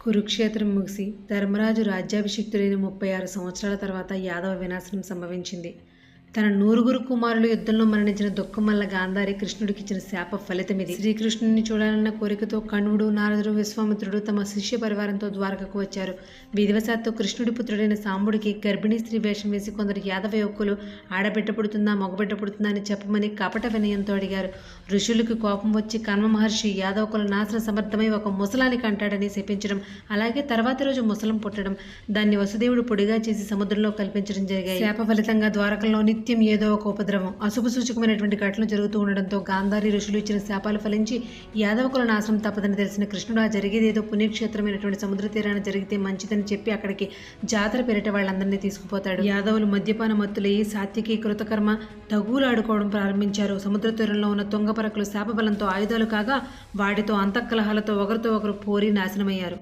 కురుక్షేత్రం ముగిసి ధర్మరాజు రాజ్యాభిషిక్తుడైన 36 సంవత్సరాల తర్వాత యాదవ వినాశనం సంభవించింది. తన 9 కుమారులు యుద్ధంలో మరణించిన దుఃఖం వల్ల గాంధారి కృష్ణుడికిచ్చిన శాప ఫలితమిది. శ్రీకృష్ణుని చూడాలన్న కోరికతో కణ్వుడు, నారదుడు, విశ్వామిత్రుడు తమ శిష్య పరివారంతో ద్వారకకు వచ్చారు. విధివశాత్తు కృష్ణుడి పుత్రుడైన సాంబుడికి గర్భిణీ స్త్రీ వేషం వేసి కొందరు యాదవ యువకులు ఆడబిడ్డ పుడుతుందా మగబిడ్డ పుడుతుందా అని చెప్పమని కపట వినయంతో అడిగారు. ఋషులకు కోపం వచ్చి కన్వ మహర్షి యాదవ కుల నాశన సమర్థమై ఒక ముసలానికి అంటాడని శపించడం, అలాగే తర్వాతి రోజు ముసలం పుట్టడం, దాన్ని వసుదేవుడు పొడిగా చేసి సముద్రంలో కల్పించడం జరిగాయి. శాప ఫలితంగా ద్వారకంలో నిత్యం ఏదో ఒక ఉపద్రవం, అశుభ సూచకమైనటువంటి ఘటనలు జరుగుతూ ఉండడంతో గాంధారి ఋషులు ఇచ్చిన శాపాలు ఫలించి యాదవ కుల నాశనం తప్పదని తెలిసిన కృష్ణుడు ఆ జరిగేదేదో పుణ్యక్షేత్రమైనటువంటి సముద్ర తీరాన జరిగితే మంచిదని చెప్పి అక్కడికి జాతర పేరిట వాళ్ళందరినీ తీసుకుపోతాడు. యాదవులు మద్యపాన మత్తులయ్యి సాత్వికి కృతకర్మ తగులు ఆడుకోవడం ప్రారంభించారు. సముద్ర తీరంలో ఉన్న తుంగపరకులు శాపబలంతో ఆయుధాలు కాగా వాటితో అంతఃకలహాలతో ఒకరితో ఒకరు పోరి నాశనమయ్యారు.